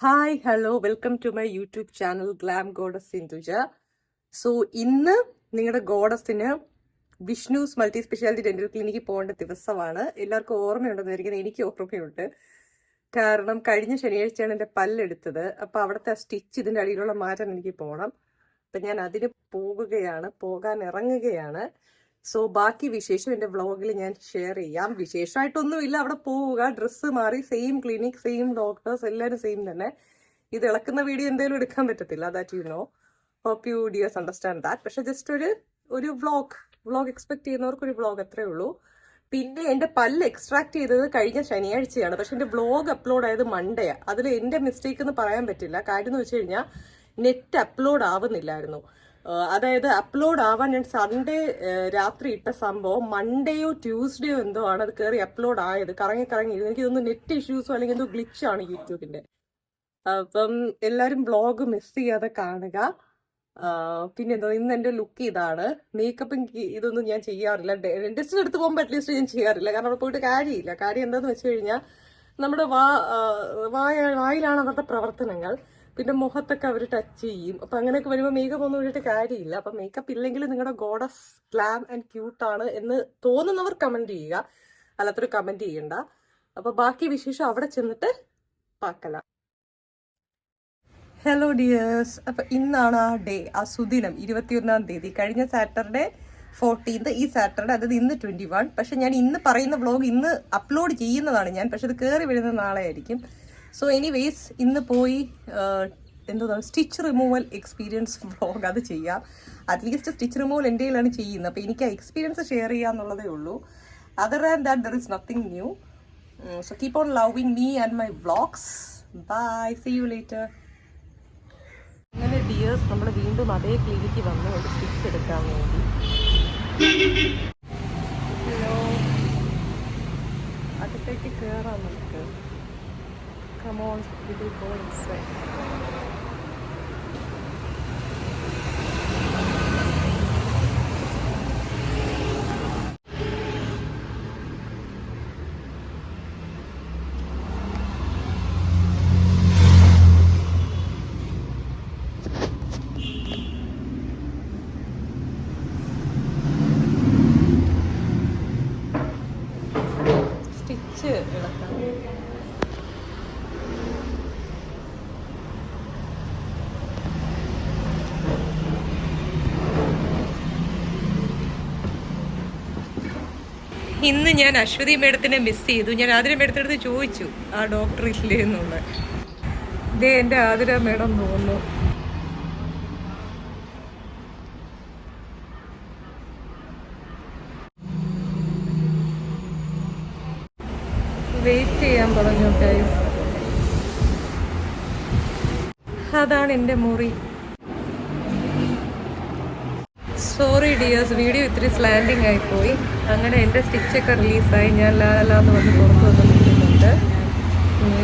Hi hello welcome to my YouTube channel glam goddess Sindhuja. So ഇന്ന് നിങ്ങളുടെ ഗോഡസിന് Vishnu's multi speciality dental ക്ലിനിക്കിൽ പോകേണ്ട ദിവസമാണ്. എല്ലാവർക്കും ഓർമ്മയുണ്ടെന്ന് വിചാരിക്കുന്നത്. എനിക്ക് ഓർമ്മയുണ്ട്, കാരണം കഴിഞ്ഞ ശനിയാഴ്ചയാണ് എൻ്റെ പല്ലെടുത്തത്. അപ്പോൾ അവിടുത്തെ സ്റ്റിച്ച് ഇതിൻ്റെ അടിയിലുള്ള മാറ്റാൻ എനിക്ക് പോകണം. അപ്പം ഞാൻ അതിന് പോകാൻ ഇറങ്ങുകയാണ്. സോ ബാക്കി വിശേഷം എൻ്റെ വ്ളോഗിൽ ഞാൻ ഷെയർ ചെയ്യാം. വിശേഷമായിട്ടൊന്നുമില്ല, അവിടെ പോവുക, ഡ്രസ്സ് മാറി, സെയിം ക്ലിനിക്, സെയിം ഡോക്ടേഴ്സ്, എല്ലാവരും സെയിം തന്നെ. ഇത് ഇളക്കുന്ന വീഡിയോ എന്തായാലും എടുക്കാൻ പറ്റത്തില്ല, that you know. Hope you dears understand that. പക്ഷെ ജസ്റ്റ് ഒരു വ്ളോഗ് എക്സ്പെക്ട് ചെയ്യുന്നവർക്ക് ഒരു വ്ളോഗ് അത്രേ ഉള്ളൂ. പിന്നെ എൻ്റെ പല്ല് എക്സ്ട്രാക്ട് ചെയ്തത് കഴിഞ്ഞ ശനിയാഴ്ചയാണ്, പക്ഷെ എൻ്റെ വ്ളോഗ് അപ്ലോഡ് ആയത് മൺഡേയാണ്. അതിൽ എൻ്റെ മിസ്റ്റേക്ക് എന്ന് പറയാൻ പറ്റില്ല. കാര്യം എന്ന് വെച്ച് കഴിഞ്ഞാൽ നെറ്റ് അപ്ലോഡ് ആവുന്നില്ലായിരുന്നു. അതായത് അപ്ലോഡ് ആവാൻ ഞാൻ സൺഡേ രാത്രി ഇട്ട സംഭവം മൺഡേയോ ട്യൂസ്ഡേയോ എന്തോ ആണ് അത് കയറി അപ്ലോഡ് ആയത്. കറങ്ങി എനിക്ക് തോന്നുന്നു നെറ്റ് ഇഷ്യൂസോ അല്ലെങ്കിൽ എന്തോ ഗ്ലിച്ചാണ് യൂട്യൂബിന്റെ. അപ്പം എല്ലാവരും ബ്ലോഗ് മിസ് ചെയ്യാതെ കാണുക. പിന്നെ എന്താ, ഇന്ന് എൻ്റെ ലുക്ക് ഇതാണ്. മേക്കപ്പ് ഇതൊന്നും ഞാൻ ചെയ്യാറില്ല. ഡെന്റിസ്റ്റിന് എടുത്ത് പോകുമ്പോൾ അറ്റ്ലീസ്റ്റ് ഞാൻ ചെയ്യാറില്ല, കാരണം അവിടെ പോയിട്ട് കാര്യമില്ല. കാര്യം എന്താന്ന് വെച്ച് കഴിഞ്ഞാൽ നമ്മുടെ വായിലാണ് അവരുടെ പ്രവർത്തനങ്ങൾ. പിന്നെ മുഖത്തൊക്കെ അവർ ടച്ച് ചെയ്യും. അപ്പം അങ്ങനെയൊക്കെ വരുമ്പോൾ മേക്കപ്പ് ഒന്നും ഇട്ടിട്ട് കാര്യമില്ല. അപ്പം മേക്കപ്പ് ഇല്ലെങ്കിൽ നിങ്ങളുടെ ഗോഡസ് ഗ്ലാം ആൻഡ് ക്യൂട്ടാണ് എന്ന് തോന്നുന്നവർ കമൻറ്റ് ചെയ്യുക, അല്ലാത്തൊരു കമൻറ്റ് ചെയ്യണ്ട. അപ്പോൾ ബാക്കി വിശേഷം അവിടെ ചെന്നിട്ട് പാക്കല. ഹലോ ഡിയേഴ്സ്, അപ്പം ഇന്നാണ് ആ ഡേ, ആ സുദിനം, 21-ാം തീയതി. കഴിഞ്ഞ സാറ്റർഡേ 14th, ഈ സാറ്റർഡേ, അതായത് ഇന്ന് 21. പക്ഷെ ഞാൻ ഇന്ന് പറയുന്ന വ്ളോഗ് ഇന്ന് അപ്ലോഡ് ചെയ്യുന്നതാണ് ഞാൻ, പക്ഷെ അത് കയറി വരുന്നത് നാളെ ആയിരിക്കും. സോ എനിവേസ് ഇന്ന് പോയി എന്താണ് സ്റ്റിച്ച് റിമൂവൽ എക്സ്പീരിയൻസ് വ്ളോഗ് അത് ചെയ്യാം. അറ്റ്ലീസ്റ്റ് സ്റ്റിച്ച് റിമൂവൽ എൻ്റെ കയ്യിലാണ് ചെയ്യുന്നത്. അപ്പോൾ എനിക്ക് ആ എക്സ്പീരിയൻസ് ഷെയർ ചെയ്യാന്നുള്ളതേ ഉള്ളൂ. Other than that there is nothing new. So keep on loving me and my vlogs. Bye, see you later. അങ്ങനെ ഡിയേഴ്സ്, നമ്മൾ വീണ്ടും അതേ ക്ലിനിക്ക് വന്നു ഒരു സ്റ്റിച്ച് എടുക്കാൻ വേണ്ടി. ഹലോ, അകത്തേക്ക് കയറാം നമുക്ക്. Come on, we will go inside. Stitch എടുക്കാം. ഇന്ന് ഞാൻ അശ്വതി മേഡത്തിനെ മിസ് ചെയ്തു. ഞാൻ ആതിര മേഡത്തിനടുത്ത് ചോദിച്ചു ആ ഡോക്ടർ ഇല്ലേ എന്നുള്ളത്. ഇതേ എൻ്റെ ആതിര മേഡം തോന്നുന്നു. വെയിറ്റ് ചെയ്യാൻ പറഞ്ഞു. അതാണ് എൻ്റെ മുറി. സോറി ഡിയേഴ്സ്, വീഡിയോ ഇത്തിരി സ്ലാൻഡിങ് ആയിപ്പോയി. അങ്ങനെ എൻ്റെ സ്റ്റിച്ചൊക്കെ റിലീസായി. ഞാൻ ലാലാന്ന് വന്ന് പുറത്ത് വന്ന് നിൽക്കുന്നുണ്ട്.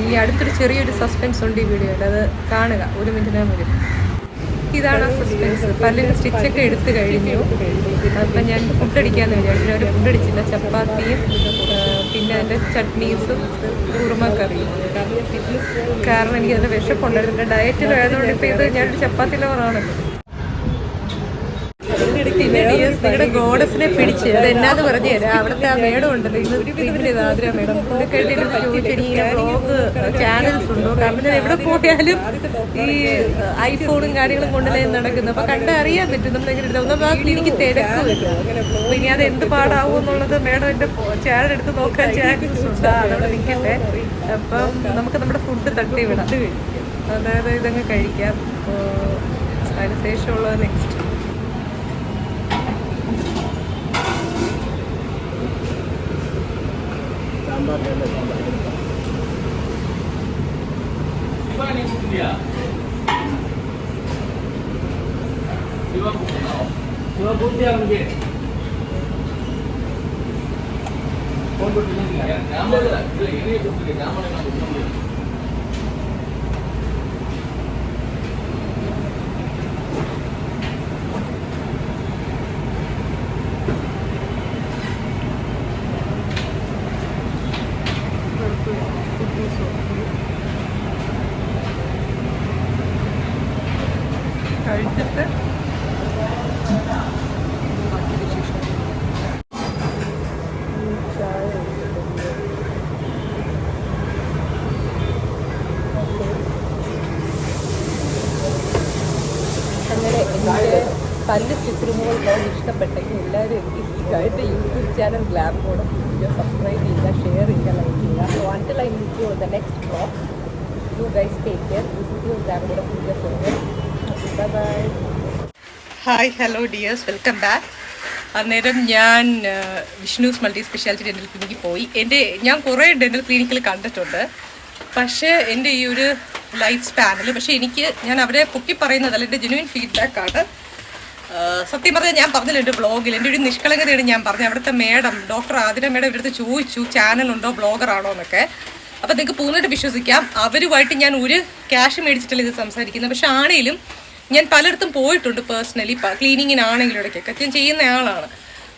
ഈ അടുത്തൊരു ചെറിയൊരു സസ്പെൻസ് ഉണ്ട് ഈ വീഡിയോയിൽ, അത് കാണുക. 1 മിനിറ്റിനകം വരും. ഇതാണ് ആ സസ്പെൻസ്. പല്ലിന് സ്റ്റിച്ചൊക്കെ എടുത്തു കഴിഞ്ഞു. അപ്പം ഞാൻ ഫുഡ് അടിക്കാമെന്ന് വിചാരിച്ചു. ഞാൻ ഒരു ഫുഡ് അടിച്ചില്ല. ചപ്പാത്തിയും പിന്നെ എൻ്റെ ചട്നീസും കുറുമക്കറിയും. കാരണം എനിക്കതിൻ്റെ വിശപ്പുണ്ടായിരുന്നു. എൻ്റെ ഡയറ്റിലായതുകൊണ്ട് ഇപ്പോൾ ഇത് ഞാനൊരു ചപ്പാത്തി ലവറാണല്ലോ. പിന്നെ നിങ്ങളുടെ ഗോഡസിനെ പിടിച്ച് അത് എന്നാന്ന് പറഞ്ഞു തരാം. അവിടുത്തെ ആ മേഡം ഉണ്ടല്ലോ, ഇന്ന് ആതിര മേഡം, പുള്ളിക്കഴിഞ്ഞിട്ട് ചോദിച്ചു ഈ വ്ളോഗ് ചാനൽസ് ഉണ്ടോ. കാരണം ഞാൻ എവിടെ പോയാലും ഈ ഐഫോണും കാര്യങ്ങളും കൊണ്ടുതന്നെ നടക്കുന്നത്. അപ്പം കണ്ടറിയാൻ പറ്റും നമ്മളെങ്ങനെ ഒന്നും. ആ ക്ലിനിക്ക് തിരക്കുമല്ലോ. അപ്പം ഇനി അത് എന്ത് പാടാവും എന്നുള്ളത് മേഡം എൻ്റെ ചാനൽ എടുത്ത് നോക്കാൻ ചാൻസ് ഉണ്ട്. അതവിടെ നിൽക്കട്ടെ. അപ്പം നമുക്ക് നമ്മുടെ ഫുഡ് തട്ടി വിടാം. അതായത് ഇതങ്ങ് കഴിക്കാം. അതിനുശേഷമുള്ളത് നെക്സ്റ്റ്. കഴിച്ചിട്ട് അങ്ങനെ എൻ്റെ പല്ല് സ്റ്റിച്ച് റിമൂവൽ ബ്ലോഗ് ഇഷ്ടപ്പെട്ടെങ്കിൽ എല്ലാവരും എനിക്ക് എൻ്റെ YouTube channel glam goddess India subscribe ചെയ്യുക, ഷെയർ ചെയ്യുക, ലൈക്ക് ചെയ്യുക. So until I meet you on the next blog, you guys take care. This is your glam goddess India സോങ്ങൽ. Bye bye. Hi, hello dears, welcome back. അന്നേരം ഞാൻ വിഷ്ണൂസ് multi speciality dental ക്ലിനിക്കിൽ പോയി. ഞാൻ കുറേ dental ക്ലിനിക്കിൽ കണ്ടിട്ടുണ്ട്, പക്ഷേ എൻ്റെ ഈ ഒരു ലൈഫ് സ്പാനിൽ ഞാൻ അവരെ പൊക്കി പറയുന്നതല്ല, എൻ്റെ ജെന്യുവൻ ഫീഡ്ബാക്കാണ്. സത്യം പറഞ്ഞാൽ ഞാൻ പറഞ്ഞില്ല എൻ്റെ ബ്ലോഗിൽ, എൻ്റെ ഒരു നിഷ്കളങ്കതയാണ് ഞാൻ പറഞ്ഞു. അവിടുത്തെ മേഡം, ഡോക്ടർ ആതിര മേഡം ഇവിടുത്തെ ചോദിച്ചു ചാനലുണ്ടോ, ബ്ലോഗറാണോ എന്നൊക്കെ. അപ്പോൾ നിങ്ങൾക്ക് പൂർണ്ണമായിട്ട് വിശ്വസിക്കാം, അവരുമായിട്ട് ഞാൻ ഒരു ക്യാഷ് മേടിച്ചിട്ടല്ല ഇത് സംസാരിക്കുന്നത്. പക്ഷെ ആണെങ്കിലും ഞാൻ പലയിടത്തും പോയിട്ടുണ്ട് പേഴ്സണലി, ക്ലീനിങ്ങിനാണെങ്കിലും ഇടയ്ക്കൊക്കെ ഞാൻ ചെയ്യുന്ന ആളാണ്.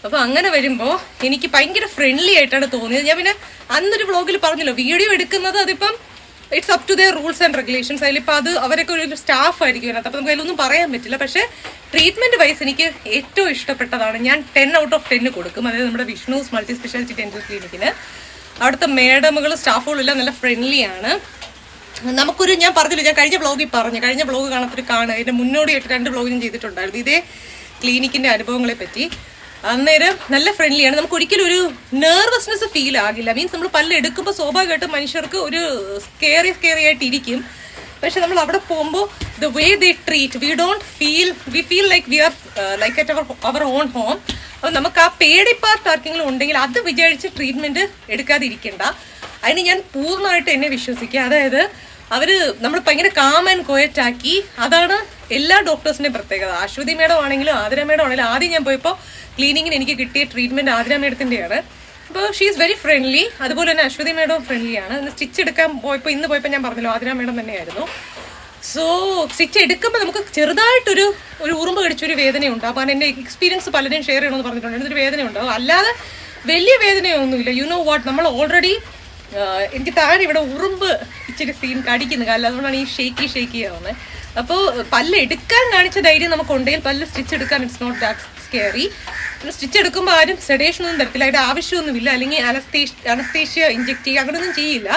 അപ്പോൾ അങ്ങനെ വരുമ്പോൾ എനിക്ക് ഭയങ്കര ഫ്രണ്ട്ലി ആയിട്ടാണ് തോന്നിയത്. ഞാൻ പിന്നെ അന്നൊരു ബ്ലോഗിൽ പറഞ്ഞല്ലോ, വീഡിയോ എടുക്കുന്നത് അതിപ്പം it's up to their rules and regulations. അതിലിപ്പോൾ അവരൊക്കെ ഒരു സ്റ്റാഫ് ആയിരിക്കും അതിനകത്ത്, അപ്പോൾ നമുക്ക് അതിലൊന്നും പറയാൻ പറ്റില്ല. പക്ഷേ ട്രീറ്റ്മെൻറ്റ് വൈസ് എനിക്ക് ഏറ്റവും ഇഷ്ടപ്പെട്ടതാണ്. ഞാൻ 10 ഔട്ട് ഓഫ് 10 കൊടുക്കും. അതായത് നമ്മുടെ വിഷ്ണൂസ് മൾട്ടി സ്പെഷ്യാലിറ്റി ഡെൻ്റൽ ക്ലിനിക്കിന് അവിടുത്തെ മേഡമുകളും സ്റ്റാഫുകളും എല്ലാം നല്ല ഫ്രണ്ട്ലിയാണ്. ഞാൻ പറഞ്ഞില്ല, ഞാൻ കഴിഞ്ഞ ബ്ലോഗിൽ പറഞ്ഞു, കഴിഞ്ഞ ബ്ലോഗ് കാണാത്തൊരു അതിൻ്റെ മുന്നോടിയായിട്ട് 2 ബ്ലോഗിനും ചെയ്തിട്ടുണ്ടായിരുന്നു ഇതേ ക്ലിനിക്കിൻ്റെ അനുഭവങ്ങളെ പറ്റി. അന്നേരം നല്ല ഫ്രണ്ട്ലിയാണ്. നമുക്ക് ഒരിക്കലും ഒരു നെർവസ്നെസ് ഫീൽ ആകില്ല. മീൻസ് നമ്മൾ പല്ല് എടുക്കുമ്പോൾ സ്വാഭാവികമായിട്ടും മനുഷ്യർക്ക് ഒരു സ്കേറി ആയിട്ടിരിക്കും. പക്ഷെ നമ്മൾ അവിടെ പോകുമ്പോൾ the way they treat, we feel like we are like at our own home. അപ്പോൾ നമുക്ക് ആ പേടി പാർട്ട് ആർക്കെങ്കിലും ഉണ്ടെങ്കിൽ അത് വിചാരിച്ച് ട്രീറ്റ്മെൻറ്റ് എടുക്കാതിരിക്കേണ്ട. അതിന് ഞാൻ പൂർണ്ണമായിട്ട് എന്നെ വിശ്വസിക്കുക. അതായത് നമ്മൾ ഭയങ്കര കാം ആൻഡ് ക്വയറ്റ് ആക്കി. അതാണ് എല്ലാ ഡോക്ടേഴ്സിൻ്റെയും പ്രത്യേകത. അശ്വതി മേഡം ആണെങ്കിലും ആതിര മേഡം ആണെങ്കിലും ആദ്യം ഞാൻ പോയപ്പോൾ ക്ലീനിങ്ങിന് എനിക്ക് കിട്ടിയ ട്രീറ്റ്മെൻറ്റ് ആതിര മേഡത്തിൻ്റെയാണ്. അപ്പോൾ ഷീ ഈസ് വെരി ഫ്രണ്ട്ലി. അതുപോലെ തന്നെ അശ്വതി മേഡവും ഫ്രണ്ട്ലിയാണ്. സ്റ്റിച്ച് എടുക്കാൻ ഇന്ന് പോയപ്പോൾ ഞാൻ പറഞ്ഞല്ലോ ആതിര മേഡം തന്നെയായിരുന്നു. സോ സ്റ്റിച്ച് എടുക്കുമ്പോൾ നമുക്ക് ചെറുതായിട്ടൊരു ഉറുമ്പ് കടിച്ചൊരു വേദന ഉണ്ടാകും. കാരണം എൻ്റെ എക്സ്പീരിയൻസ് പലരും ഷെയർ ചെയ്യണമെന്ന് പറഞ്ഞിട്ടുണ്ട്. എന്നൊരു വേദന ഉണ്ടാകും, അല്ലാതെ വലിയ വേദനയൊന്നുമില്ല. യു നോ വാട്ട്, നമ്മൾ ഓൾറെഡി എനിക്ക് താഴെ ഇവിടെ ഉറുമ്പ് ഇച്ചിരി സീൻ കടിക്കുന്നു കാലം, അതുകൊണ്ടാണ് ഈ ഷേക്കി ആവുന്നത്. അപ്പോൾ പല്ല് എടുക്കാൻ കാണിച്ച ധൈര്യം നമുക്കുണ്ടെങ്കിൽ പല്ല് സ്റ്റിച്ച് എടുക്കാൻ ഇറ്റ്സ് നോട്ട് ദാറ്റ് സ്കെയറി. പിന്നെ സ്റ്റിച്ച് എടുക്കുമ്പോൾ ആരും സെഡേഷൻ ഒന്നും തരത്തില്ല, അതിൻ്റെ ആവശ്യമൊന്നുമില്ല. അല്ലെങ്കിൽ അനസ്തേഷ്യ ഇഞ്ചെക്ട് ചെയ്യുക അങ്ങനെയൊന്നും ചെയ്യില്ല.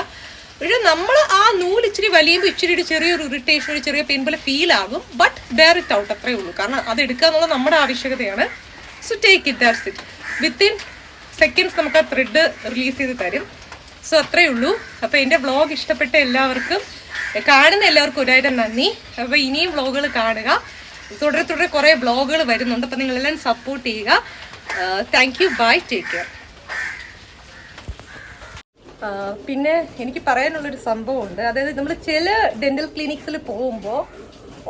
പക്ഷെ നമ്മൾ ആ നൂല് ഇച്ചിരി വലിയുമ്പോൾ ഇച്ചിരി ചെറിയൊരു ഇറിറ്റേഷൻ, ഒരു ചെറിയ പെയിൻ പോലെ ഫീൽ ആകും. ബട്ട് ബെയർ ഇറ്റ് ഔട്ട്, അത്രേ ഉള്ളൂ. കാരണം അത് എടുക്കുക എന്നുള്ളത് നമ്മുടെ ആവശ്യകതയാണ്. So take it, that's it. Within seconds നമുക്ക് ആ ത്രെഡ് റിലീസ് ചെയ്ത് തരും. സോ അത്രേ ഉള്ളൂ. അപ്പോൾ എൻ്റെ വ്ളോഗ് ഇഷ്ടപ്പെട്ട എല്ലാവർക്കും, കാണുന്ന എല്ലാവർക്കും ഒരായിരം നന്ദി. അപ്പോൾ ഇനിയും വ്ളോഗുകൾ കാണുക. തുടരെ കുറേ വ്ളോഗുകൾ വരുന്നുണ്ട്. അപ്പോൾ നിങ്ങളെല്ലാം സപ്പോർട്ട് ചെയ്യുക. Thank you, bye, take care. പിന്നെ എനിക്ക് പറയാനുള്ളൊരു സംഭവമുണ്ട്. അതായത് നമ്മൾ ചില ഡെന്റൽ ക്ലിനിക്സിൽ പോകുമ്പോൾ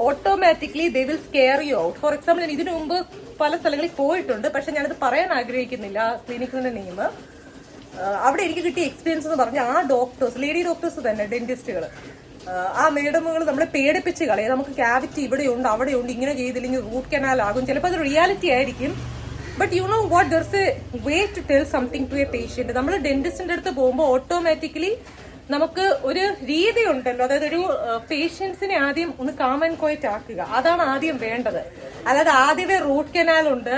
automatically they will scare you out. For example, ഞാൻ ഇതിനു മുമ്പ് പല സ്ഥലങ്ങളിൽ പോയിട്ടുണ്ട്, പക്ഷെ ഞാനത് പറയാൻ ആഗ്രഹിക്കുന്നില്ല ക്ലിനിക്കിന്റെ നെയിം. അവിടെ എനിക്ക് കിട്ടിയ എക്സ്പീരിയൻസ് എന്ന് പറഞ്ഞാൽ ആ ഡോക്ടേഴ്സ്, ലേഡി ഡോക്ടേഴ്സ് തന്നെ, ഡെന്റിസ്റ്റുകൾ, ആ മേഡമുകൾ നമ്മളെ പേടിപ്പിച്ച് കളയാം. നമുക്ക് ക്യാവിറ്റി ഇവിടെയുണ്ട് അവിടെയുണ്ട്, ഇങ്ങനെ ചെയ്തില്ലെങ്കിൽ റൂട്ട് കനാൽ ആകും. ചിലപ്പോൾ അത് റിയാലിറ്റി ആയിരിക്കും. But you know what, there's a way to tell something to a patient. നമ്മൾ ഡെന്റിസ്റ്റിന്റെ അടുത്ത് പോകുമ്പോൾ ഓട്ടോമാറ്റിക്കലി നമുക്ക് ഒരു രീതി ഉണ്ടല്ലോ. അതായത് ഒരു പേഷ്യൻസിനെ ആദ്യം ഒന്ന് കാം ആൻഡ് ക്വയറ്റ് ആക്കുക, അതാണ് ആദ്യം വേണ്ടത്. അല്ലാതെ ആദ്യമേ റൂട്ട് കനാൽ ഉണ്ട്,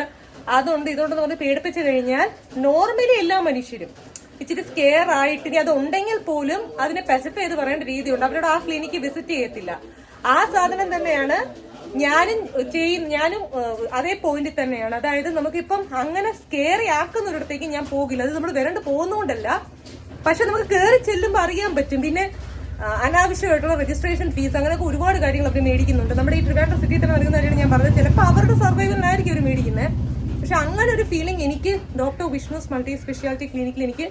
അതുണ്ട് ഇതുണ്ടെന്ന് പറഞ്ഞ് പേടിപ്പിച്ചു കഴിഞ്ഞാൽ നോർമലി എല്ലാ മനുഷ്യരും ഇച്ചിരി സ്കെയർ ആയിട്ട്, ഇനി അത് ഉണ്ടെങ്കിൽ പോലും അതിനെ പെസിഫൈ ചെയ്ത് പറയേണ്ട രീതിയുണ്ട്. അവരോട് ആ ക്ലിനിക്ക് വിസിറ്റ് ചെയ്യത്തില്ല. ആ സാധനം തന്നെയാണ് ഞാനും അതേ പോയിന്റിൽ തന്നെയാണ്. അതായത് നമുക്കിപ്പം അങ്ങനെ സ്കെയറി ആക്കുന്നൊരിടത്തേക്ക് ഞാൻ പോകില്ല. അത് നമ്മൾ വരണ്ട് പോകുന്നോണ്ടല്ല, പക്ഷെ നമുക്ക് കയറി ചെല്ലുമ്പോൾ അറിയാൻ പറ്റും. പിന്നെ അനാവശ്യമായിട്ടുള്ള രജിസ്ട്രേഷൻ ഫീസ്, അങ്ങനെയൊക്കെ ഒരുപാട് കാര്യങ്ങൾ അവർ മേടിക്കുന്നുണ്ട്. നമ്മുടെ ഈ ട്രിവാൻഡ്രം സിറ്റിയിൽ തന്നെ നടക്കുന്ന കാര്യമാണ് ഞാൻ പറഞ്ഞത്. ചിലപ്പോൾ അവരുടെ സർവൈവലിനായിരിക്കും അവർ മേടിക്കുന്നത്. പക്ഷെ അങ്ങനെ ഒരു ഫീലിംഗ് എനിക്ക് ഡോക്ടർ വിഷ്ണൂസ് മൾട്ടി സ്പെഷ്യാലിറ്റി ക്ലിനിക്കിൽ എനിക്ക്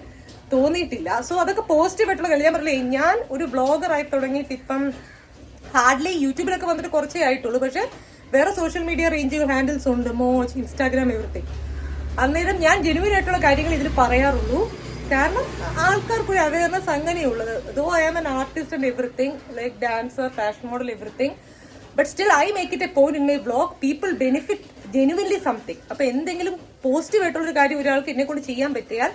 തോന്നിയിട്ടില്ല. സോ അതൊക്കെ പോസിറ്റീവ് ആയിട്ടുള്ള കാര്യം. ഞാൻ പറഞ്ഞില്ലേ, ഞാൻ ഒരു ബ്ലോഗർ ആയി തുടങ്ങിയിട്ട് ഇപ്പം ഹാർഡ്ലി യൂട്യൂബിലൊക്കെ വന്നിട്ട് കുറച്ചേ ആയിട്ടുള്ളൂ. പക്ഷെ വേറെ സോഷ്യൽ മീഡിയ റേഞ്ച് ഹാൻഡിൽസ് ഉണ്ട്, മോച്ച്, ഇൻസ്റ്റാഗ്രാം, എവറിത്തിങ്. അന്നേരം ഞാൻ ജെനുവിൻ ആയിട്ടുള്ള കാര്യങ്ങൾ ഇതിൽ പറയാറുള്ളൂ. കാരണം ആൾക്കാർക്ക് ഒരു അവയർനെസ് അങ്ങനെയുള്ളത്. Though I am an artist and everything, like dancer, fashion model, everything. But still I make it a point in my blog, people benefit genuinely something. അപ്പൊ എന്തെങ്കിലും പോസിറ്റീവ് ആയിട്ടുള്ളൊരു കാര്യം ഒരാൾക്ക് എന്നെ കൊണ്ട് ചെയ്യാൻ പറ്റിയാൽ,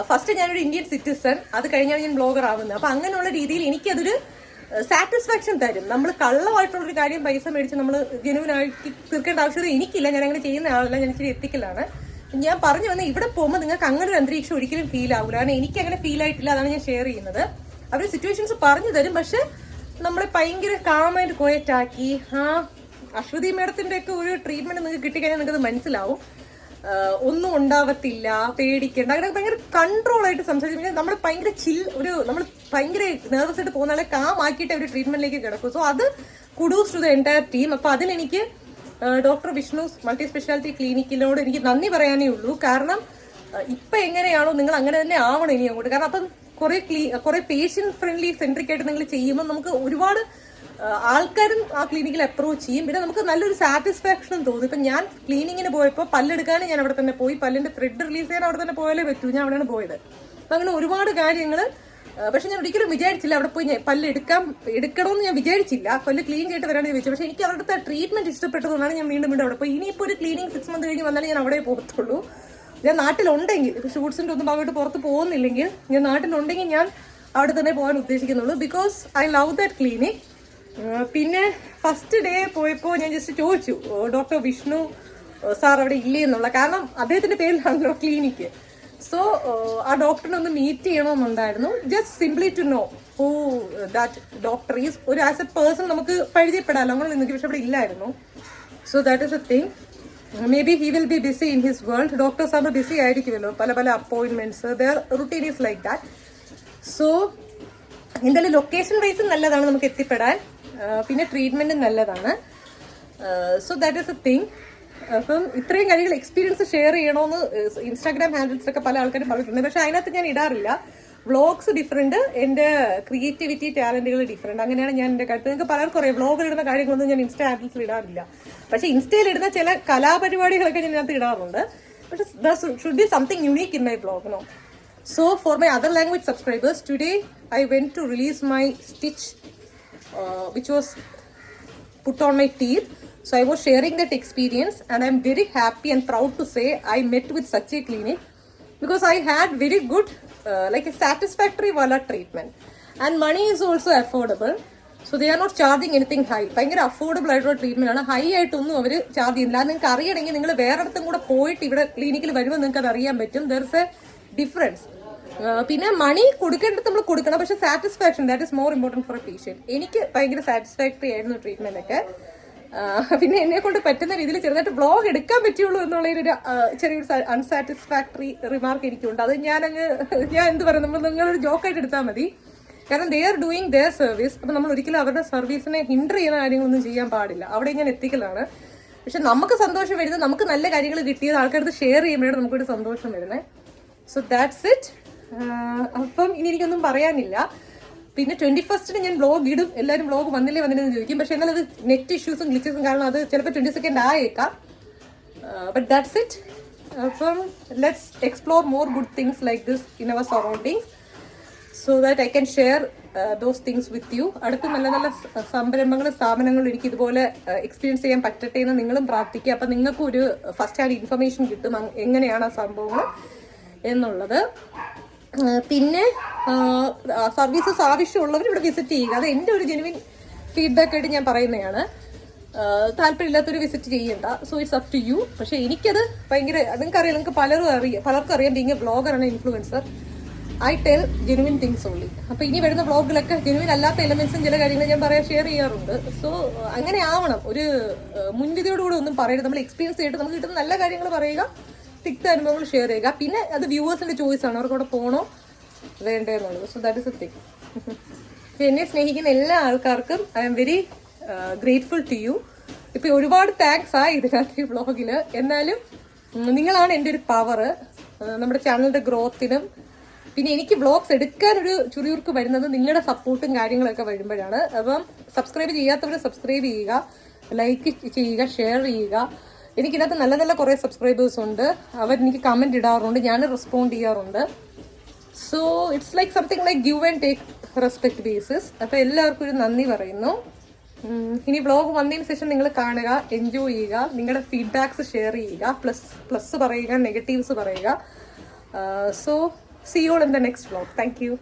ഫസ്റ്റ് ഞാനൊരു ഇന്ത്യൻ സിറ്റിസൺ, അത് കഴിഞ്ഞാണ് ഞാൻ ബ്ലോഗർ ആവുന്നത്. അപ്പൊ അങ്ങനെയുള്ള രീതിയിൽ എനിക്കതൊരു സാറ്റിസ്ഫാക്ഷൻ തരും. നമ്മൾ കള്ളമായിട്ടുള്ളൊരു കാര്യം പൈസ മേടിച്ച് നമ്മൾ ജെനുവിനാക്കി തീർക്കേണ്ട ആവശ്യമില്ല. എനിക്കില്ല, ഞാൻ അങ്ങനെ ചെയ്യുന്ന ആളല്ല, ഞാൻ ഇച്ചിരി എത്തിക്കലാണ്. ഞാൻ പറഞ്ഞു വന്ന ഇവിടെ പോകുമ്പോൾ നിങ്ങൾക്ക് അങ്ങനെ ഒരു അന്തരീക്ഷം ഒരിക്കലും ഫീൽ ആവില്ല. കാരണം എനിക്ക് അങ്ങനെ ഫീൽ ആയിട്ടില്ല, അതാണ് ഞാൻ ഷെയർ ചെയ്യുന്നത്. അവർ സിറ്റുവേഷൻസ് പറഞ്ഞു തരും, പക്ഷെ നമ്മളെ ഭയങ്കര കാമായിട്ട് ക്വയറ്റ് ആക്കി. അശ്വതി മേഡത്തിന്റെ ഒക്കെ ഒരു ട്രീറ്റ്മെന്റ് നിങ്ങൾക്ക് കിട്ടിക്കഴിഞ്ഞാൽ നിങ്ങൾക്കത് മനസ്സിലാവും. ഒന്നും ഉണ്ടാവത്തില്ല, പേടിക്കേണ്ട, അങ്ങനെ ഭയങ്കര കൺട്രോൾ ആയിട്ട് സംസാരിച്ചു. നമ്മൾ ഭയങ്കര നമ്മൾ ഭയങ്കര നെർവസ് ആയിട്ട് പോകുന്ന ആളെ കാമാക്കിയിട്ട് ഒരു ട്രീറ്റ്മെന്റിലേക്ക് കിടക്കും. സോ അത് kudos to the entire team. അപ്പൊ അതിനെനിക്ക് ഡോക്ടർ വിഷ്ണൂസ് മൾട്ടി സ്പെഷ്യാലിറ്റി ക്ലിനിക്കിനോട് എനിക്ക് നന്ദി പറയാനേ ഉള്ളൂ. കാരണം ഇപ്പൊ എങ്ങനെയാണോ നിങ്ങൾ അങ്ങനെ തന്നെ ആവണം ഇനി അങ്ങോട്ട്. കാരണം അപ്പം കുറെ പേഷ്യന്റ് ഫ്രണ്ട്ലി സെൻട്രിക് ആയിട്ട് നിങ്ങൾ ചെയ്യുമ്പോൾ നമുക്ക് ഒരുപാട് ആൾക്കാരും ആ ക്ലിനിക്കിൽ അപ്രോച്ച് ചെയ്യും. പിന്നെ നമുക്ക് നല്ലൊരു സാറ്റിസ്ഫാക്ഷനും തോന്നും. ഇപ്പം ഞാൻ ക്ലീനിങ്ങിന് പോയപ്പോൾ പല്ലെടുക്കാനും ഞാൻ അവിടെ തന്നെ പോയി, പല്ലിന്റെ ത്രെഡ് റിലീസ് ചെയ്യാൻ അവിടെ തന്നെ പോയാലേ പറ്റൂ. ഞാൻ അവിടെയാണ് പോയത്. അപ്പം അങ്ങനെ ഒരുപാട് കാര്യങ്ങൾ. പക്ഷെ ഞാൻ ഒരിക്കലും വിചാരിച്ചില്ല അവിടെ പോയി പല്ല് എടുക്കണമെന്ന് ഞാൻ വിചാരിച്ചില്ല. പല്ല് ക്ലീൻ ചെയ്തിട്ട് വരാൻ ചോദിച്ചു. പക്ഷെ എനിക്ക് അവിടുത്തെ ട്രീറ്റ്മെന്റ് ഇഷ്ടപ്പെട്ടതുകൊണ്ടാണ് ഞാൻ വീണ്ടും അവിടെ പോയി. ഇനിയിപ്പോൾ ഒരു ക്ലീനിങ് 6 months കഴിഞ്ഞ് വന്നാലും ഞാൻ അവിടെ പോകത്തുള്ളൂ. ഞാൻ നാട്ടിലുണ്ടെങ്കിൽ, ഷൂട്ട്സിൻ്റെ ഒന്നും ഭാഗമായിട്ട് പുറത്ത് പോകുന്നില്ലെങ്കിൽ, ഞാൻ നാട്ടിലുണ്ടെങ്കിൽ ഞാൻ അവിടെ തന്നെ പോകാൻ ഉദ്ദേശിക്കുന്നുള്ളൂ. Because I love that clinic. പിന്നെ ഫസ്റ്റ് ഡേ പോയപ്പോൾ ഞാൻ ജസ്റ്റ് ചോദിച്ചു ഡോക്ടർ വിഷ്ണു സാർ അവിടെ ഇല്ലേ എന്നുള്ള. കാരണം അദ്ദേഹത്തിന്റെ പേരിലാണല്ലോ ക്ലിനിക്ക്. സോ ആ ഡോക്ടറിനെ ഒന്ന് മീറ്റ് ചെയ്യണമെന്നുണ്ടായിരുന്നു. Just simply to know who that doctor is. ഒരു ആസ് എ പേഴ്സൺ നമുക്ക് പരിചയപ്പെടാമല്ലോ, അങ്ങനെ നിനക്ക് പക്ഷെ അവിടെ ഇല്ലായിരുന്നു. So that is a thing. Maybe he will be busy in his world. Doctors ആകുമ്പോൾ ബിസി ആയിരിക്കുമല്ലോ, പല appointments, their routine is like that. So എന്തായാലും ലൊക്കേഷൻ വൈസ് നല്ലതാണ് നമുക്ക് എത്തിപ്പെടാൻ. പിന്നെ ട്രീറ്റ്മെന്റും നല്ലതാണ്. So that is a thing. അപ്പം ഇത്രയും കാര്യങ്ങൾ എക്സ്പീരിയൻസ് ഷെയർ ചെയ്യണമെന്ന് ഇൻസ്റ്റാഗ്രാം ഹാൻഡിൽസിലൊക്കെ പല ആൾക്കാരും പറഞ്ഞിട്ടുണ്ട്. പക്ഷെ അതിനകത്ത് ഞാൻ ഇടാറില്ല. വ്ളോഗ്സ് ഡിഫറെന്റ്, എൻ്റെ ക്രിയേറ്റിവിറ്റി ടാലന്റുകൾ ഡിഫറെന്റ്. അങ്ങനെയാണ് ഞാൻ എൻ്റെ കാര്യത്തിൽ. നിങ്ങൾക്ക് പലർക്കും അറിയാം, വ്ളോഗിൽ ഇടുന്ന കാര്യങ്ങളൊന്നും ഞാൻ ഇൻസ്റ്റാ ഹാൻഡിൽസിൽ ഇടാറില്ല. പക്ഷെ ഇൻസ്റ്റയിൽ ഇടുന്ന ചില കലാപരിപാടികളൊക്കെ ഞാൻ ഇതിനകത്ത് ഇടാറുണ്ട്. പക്ഷെ should be something unique in my vlog, no. So for my other language subscribers, today I went to release my stitch which was put on my teeth. So I was sharing that experience and I'm very happy and proud to say I met with such a clinic because I had very good like a satisfactory wala treatment and money is also affordable. So they are not charging anything high. ഭയങ്കര affordable ആയിട്ടുള്ള treatment ആണ്. High ആയിട്ടൊന്നും അവർ charge ചെയ്യുന്നില്ല. അത് നിങ്ങൾക്ക് അറിയണമെങ്കിൽ നിങ്ങൾ വേറെ ഇടത്തും കൂടെ പോയിട്ട് ഇവിടെ ക്ലിനിക്കിൽ വരുമ്പോൾ നിങ്ങൾക്ക് അത് അറിയാൻ പറ്റും. There is A difference. പിന്നെ മണി കൊടുക്കേണ്ടത് നമ്മൾ കൊടുക്കണം, പക്ഷെ satisfaction that is more important for A patient. എനിക്ക് ഭയങ്കര സാറ്റിസ്ഫാക്ടറി ആയിരുന്നു ട്രീറ്റ്മെന്റ് ഒക്കെ. പിന്നെ എന്നെ കൊണ്ട് പറ്റുന്ന രീതിയിൽ ചെറുതായിട്ട് വ്ളോഗ് എടുക്കാൻ പറ്റുള്ളൂ എന്നുള്ളൊരു ചെറിയൊരു അൺസാറ്റിസ്ഫാക്ടറി റിമാർക്ക് എനിക്കുണ്ട്. അത് ഞാൻ എന്ത് പറയുന്നത്, നിങ്ങളൊരു ജോക്കായിട്ട് എടുത്താൽ മതി. കാരണം they are doing their service. അപ്പം നമ്മൾ ഒരിക്കലും അവരുടെ സർവീസിനെ ഹിൻഡർ ചെയ്യുന്ന കാര്യങ്ങളൊന്നും ചെയ്യാൻ പാടില്ല. അവിടെ ഞാൻ എത്തിക്കലാണ്. പക്ഷെ നമുക്ക് സന്തോഷം വരുന്നത്, നമുക്ക് നല്ല കാര്യങ്ങൾ കിട്ടിയത് ആൾക്കാർക്ക് ഷെയർ ചെയ്യുമ്പോഴാണ് നമുക്കൊരു സന്തോഷം വരുന്നത്. So that's it. അപ്പം ഇനി എനിക്കൊന്നും പറയാനില്ല. പിന്നെ 21st ഞാൻ വ്ളോഗ് ഇടും. എല്ലാവരും വ്ളോഗ് വന്നില്ലെന്ന് ചോദിക്കും. പക്ഷെ എന്നാൽ അത് നെറ്റ് ഇഷ്യൂസും ഗ്ലിച്ചസും കാരണം അത് ചിലപ്പോൾ 22nd ആയേക്കാം. But that's it. അപ്പം let's explore more good things like this in our surroundings so that I can share those things with you. അടുത്ത നല്ല നല്ല സംരംഭങ്ങളും സ്ഥാപനങ്ങളും എനിക്ക് ഇതുപോലെ എക്സ്പീരിയൻസ് ചെയ്യാൻ പറ്റട്ടെ എന്ന് നിങ്ങളും പ്രാർത്ഥിക്കുക. അപ്പം നിങ്ങൾക്കും ഒരു ഫസ്റ്റ് ഹാൻഡ് ഇൻഫർമേഷൻ കിട്ടും എങ്ങനെയാണ് ആ സംഭവങ്ങൾ എന്നുള്ളത്. പിന്നെ സർവീസസ് ആവശ്യമുള്ളവർ ഇവിടെ വിസിറ്റ് ചെയ്യുക. അത് എൻ്റെ ഒരു ജെനുവിൻ ഫീഡ്ബാക്ക് ആയിട്ട് ഞാൻ പറയുന്നതാണ്. താല്പര്യമില്ലാത്തൊരു വിസിറ്റ് ചെയ്യണ്ട. So it's up to you. പക്ഷെ എനിക്കത് ഭയങ്കര, നിങ്ങൾക്കറിയാം, നിങ്ങൾക്ക് പലർക്കും അറിയാം, ബീങ് എ വ്ളോഗറാണ്, influencer, I tell genuine things only. അപ്പോൾ ഇനി വരുന്ന വ്ളോഗിലൊക്കെ ജെനുവിൻ അല്ലാത്ത എലമെന്റ്സും ചില കാര്യങ്ങൾ ഞാൻ ഷെയർ ചെയ്യാറുണ്ട്. സോ അങ്ങനെ ആവണം. ഒരു മുൻവിധിയോടുകൂടെ ഒന്നും പറയരുത്. നമ്മൾ എക്സ്പീരിയൻസ് ചെയ്തിട്ട് നമുക്ക് കിട്ടുന്ന നല്ല കാര്യങ്ങൾ പറയുക, തിക്ത അനുഭവങ്ങൾ ഷെയർ ചെയ്യുക. പിന്നെ അത് വ്യൂവേഴ്സിന്റെ ചോയ്സ് ആണ്, അവർക്ക് അവിടെ പോകണോ വേണ്ടേ എന്നുള്ളത്. So that is a thing. എന്നെ സ്നേഹിക്കുന്ന എല്ലാ ആൾക്കാർക്കും I am very grateful to you. ഇപ്പം ഒരുപാട് താങ്ക്സ് ആയി ഇതിനകത്ത് ഈ വ്ളോഗിൽ. എന്നാലും നിങ്ങളാണ് എൻ്റെ ഒരു പവർ നമ്മുടെ ചാനലിൻ്റെ ഗ്രോത്തിനും. പിന്നെ എനിക്ക് വ്ളോഗ്സ് എടുക്കാനൊരു ചുറിയുർക്ക് വരുന്നത് നിങ്ങളുടെ സപ്പോർട്ടും കാര്യങ്ങളൊക്കെ വരുമ്പോഴാണ്. അപ്പം സബ്സ്ക്രൈബ് ചെയ്യാത്തവർ സബ്സ്ക്രൈബ് ചെയ്യുക, ലൈക്ക് ചെയ്യുക, ഷെയർ ചെയ്യുക. എനിക്കിതിനകത്ത് നല്ല നല്ല കുറേ സബ്സ്ക്രൈബേഴ്സ് ഉണ്ട്. അവരെനിക്ക് കമൻറ്റ് ഇടാറുണ്ട്, ഞാൻ റെസ്പോണ്ട് ചെയ്യാറുണ്ട്. So it's like something like give and take respect basis. അപ്പോൾ എല്ലാവർക്കും ഒരു നന്ദി പറയുന്നു. ഇനി വ്ളോഗ് വന്നതിന് ശേഷം നിങ്ങൾ കാണുക, എൻജോയ് ചെയ്യുക, നിങ്ങളുടെ ഫീഡ്ബാക്സ് ഷെയർ ചെയ്യുക, പ്ലസ് പറയുക, നെഗറ്റീവ്സ് പറയുക. So see you all in the next vlog. Thank you.